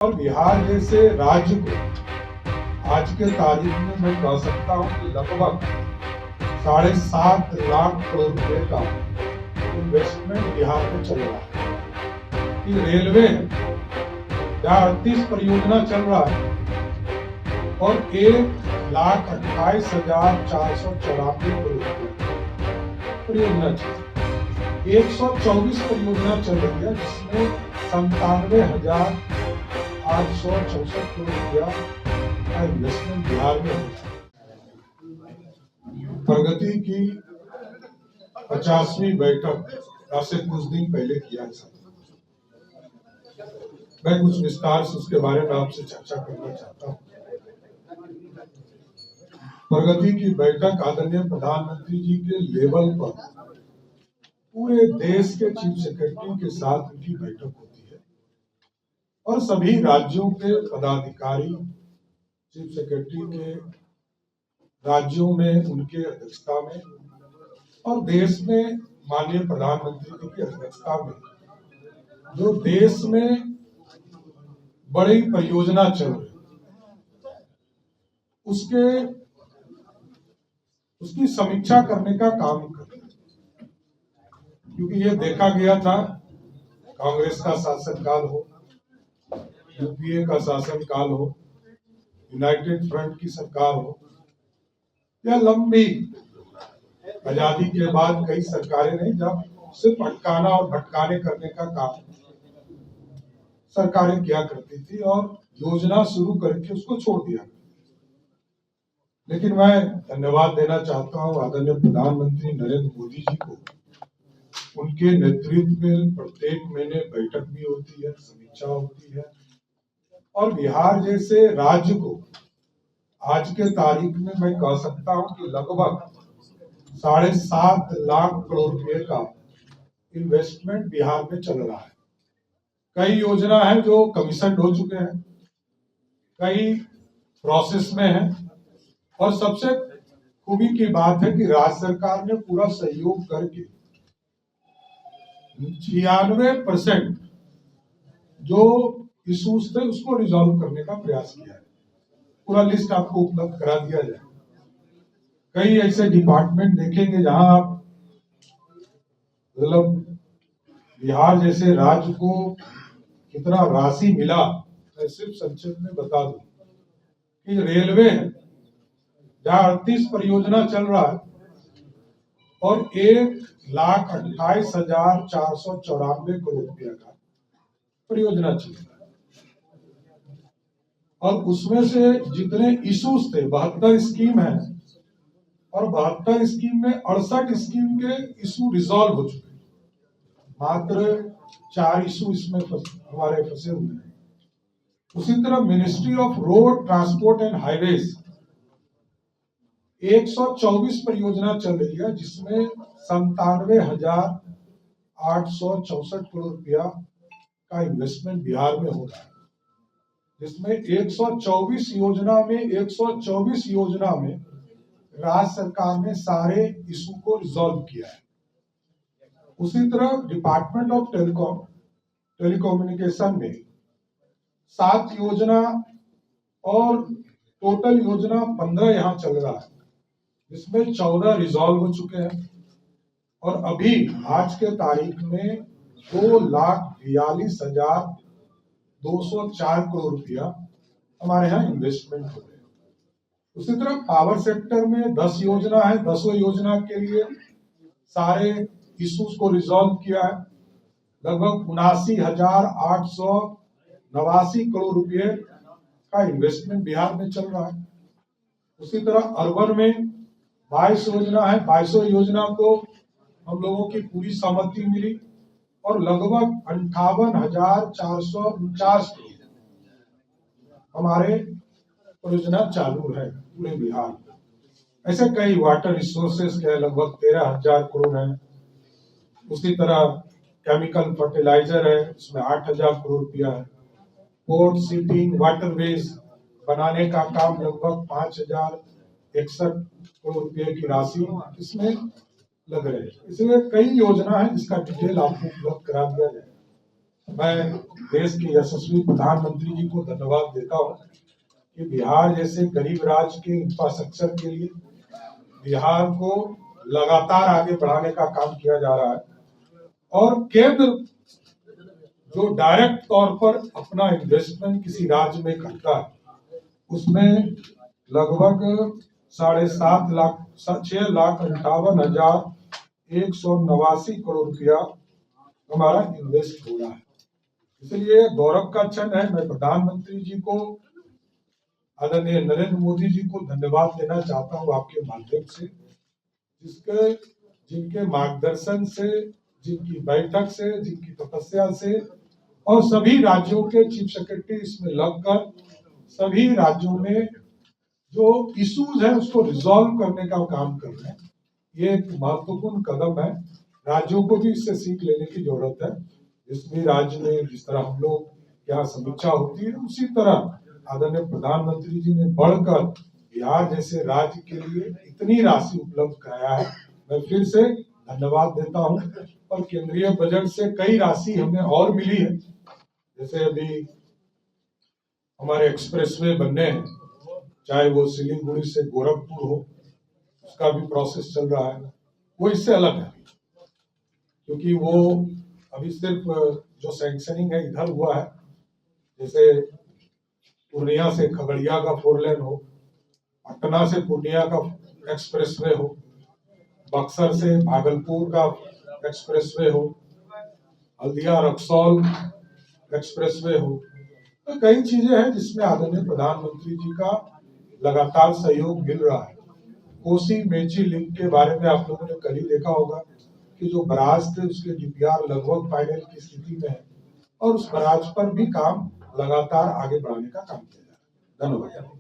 और बिहार जैसे राज्य को आज के तारीख में मैं कह सकता हूँ कि लगभग 7.5 लाख करोड़ रुपए का इन्वेस्टमेंट बिहार में चल रहा है। कि रेलवे जहाँ 38 परियोजना चल रहा है और 1,28,494 करोड़ रुपए परियोजना चल रही है। 124 परियोजना चल रही है जिसमें 97,864 करोड़ रुपया का इन्वेस्टमेंट बिहार में होता है। प्रगति की 50वीं बैठक आज से कुछ दिन पहले किया था। मैं कुछ विस्तार से उसके बारे में आपसे चर्चा करना चाहता हूँ। प्रगति की बैठक आदरणीय प्रधानमंत्री जी के लेवल पर पूरे देश के चीफ सेक्रेटरी के साथ उनकी बैठक होती है और सभी राज्यों के पदाधिकारी चीफ सेक्रेटरी के राज्यों में उनके अध्यक्षता में और देश में माननीय प्रधानमंत्री जी की अध्यक्षता में जो देश में बड़ी परियोजना चल रही उसकी समीक्षा करने का काम कर रहे हैं। क्योंकि ये देखा गया था कांग्रेस का शासनकाल हो, यूपीए का शासनकाल हो, यूनाइटेड फ्रंट की सरकार हो या लंबी आजादी के बाद कई सरकारें नहीं, जब सिर्फ अटकाना और भटकाने करने का काम सरकारें किया करती थी और योजना शुरू करके उसको छोड़ दिया। लेकिन मैं धन्यवाद देना चाहता हूं आदरणीय प्रधानमंत्री नरेंद्र मोदी जी को। उनके नेतृत्व में प्रत्येक महीने बैठक भी होती है, समीक्षा होती है और बिहार जैसे राज्य को आज के तारीख में मैं कह सकता हूं कि लगभग 7.5 लाख करोड़ रुपए का इन्वेस्टमेंट बिहार में चल रहा है। कई योजना है जो कमीशन हो चुके हैं, कई प्रोसेस में है और सबसे खूबी की बात है कि राज्य सरकार ने पूरा सहयोग करके 96% जो इश्यूज थे उसको रिजॉल्व करने का प्रयास किया है। पूरा लिस्ट आपको उपलब्ध करा दिया जाए। कई ऐसे डिपार्टमेंट देखेंगे जहां आप मतलब बिहार जैसे राज्य को कितना राशि मिला। मैं सिर्फ संक्षेप में बता दूं कि रेलवे जहां 38 परियोजना चल रहा है और 1,28,494 करोड़ रुपया का परियोजना चल रहा है और उसमें से जितने इश्यूज थे 72 स्कीम है और 72 स्कीम में 68 स्कीम के इशू रिजॉल्व हो चुके हैं। मात्र 4 इशू इसमें हमारे फंसे हुए हैं। उसी तरह ministry of road transport and highways 124 परियोजना चल रही है जिसमें 97,864 करोड़ रुपया का इन्वेस्टमेंट बिहार में हो रहा है। जिसमें 124 योजना में राज्य सरकार ने सारे इशू को रिजॉल्व किया है। उसी तरह डिपार्टमेंट ऑफ टेलीकम्युनिकेशन में 7 योजना और टोटल योजना 15 यहाँ चल रहा है जिसमें 14 रिजॉल्व हो चुके हैं और अभी आज के तारीख में 2,42,204 करोड़ रुपया हमारे यहाँ इन्वेस्टमेंट हो रहे हैं। उसी तरह पावर सेक्टर में 10 योजना है। 10 योजना के लिए सारे इश्यूज को रिजॉल्व किया है। लगभग 79,889 करोड़ रुपए का इन्वेस्टमेंट बिहार में चल रहा है। उसी तरह अर्बन में 22 योजना है। 22 योजना को हम लोगों की पूरी सहमति मिली और लगभग 58,449 हमारे परियोजना चालू है पूरे बिहार में। ऐसे कई वाटर रिसोर्सेज के लगभग 13,000 करोड़ है। उसी तरह केमिकल फर्टिलाइजर है, इसमें 8,000 करोड़ रुपया है। पोर्ट शिपिंग वाटरवेज बनाने का काम लगभग 5,061 करोड़ रुपए की राशि इसमें लग रहे हैं। इसलिए कई योजना है जिसका डिटेल आपको उपलब्ध करा दिया जाए। मैं देश के यशस्वी प्रधानमंत्री जी को धन्यवाद देता हूं कि बिहार जैसे गरीब राज्य के इंफ्रास्ट्रक्चर के लिए बिहार को लगातार आगे बढ़ाने का काम किया जा रहा है और केंद्र जो डायरेक्ट तौर पर अपना इन्वेस्टमेंट किसी राज्य में करता है उसमें लगभग 7.5 लाख 6,58,189 करोड़ रुपया हमारा इन्वेस्ट हो रहा है। इसलिए गौरव का क्षण है। मैं प्रधानमंत्री जी को, आदरणीय नरेंद्र मोदी जी को धन्यवाद देना चाहता हूं आपके माध्यम से, जिनके मार्गदर्शन से, जिनकी बैठक से, जिनकी तपस्या से और सभी राज्यों के चीफ सेक्रेटरी इसमें लगकर सभी राज्यों में जो इश्यूज है उसको रिजॉल्व करने का काम कर रहे हैं। ये एक महत्वपूर्ण कदम है। राज्यों को भी इससे सीख लेने की जरूरत है। जिस भी राज्य में जिस तरह हम लोग यहाँ समीक्षा होती है उसी तरह आदरणीय प्रधानमंत्री जी ने बढ़कर बिहार जैसे राज्य के लिए इतनी राशि उपलब्ध कराया है। मैं फिर से धन्यवाद देता हूं। और केंद्रीय बजट से कई राशि हमें और मिली है। जैसे अभी हमारे एक्सप्रेसवे बनने हैं, चाहे वो सिलीगुड़ी से गोरखपुर हो, उसका भी प्रोसेस चल रहा है। वो इससे अलग है क्योंकि वो अभी सिर्फ जो सैंक्शनिंग है इधर हुआ है। जैसे पूर्णिया से खगड़िया का 4 लेन हो, पटना से पूर्णिया का एक्सप्रेसवे हो, बक्सर से भागलपुर का एक्सप्रेसवे हो, हल्दिया रक्सौल एक्सप्रेसवे हो। तो कई चीजें हैं जिसमें आदरणीय प्रधानमंत्री जी का लगातार सहयोग मिल रहा है। कोसी मेची लिंक के बारे में आप लोगों ने कल ही देखा होगा कि जो बराज थे उसके डीपीआर लगभग फाइनल की स्थिति में है और उस बराज पर भी काम लगातार आगे बढ़ाने का काम किया जा रहा है। धन्यवाद।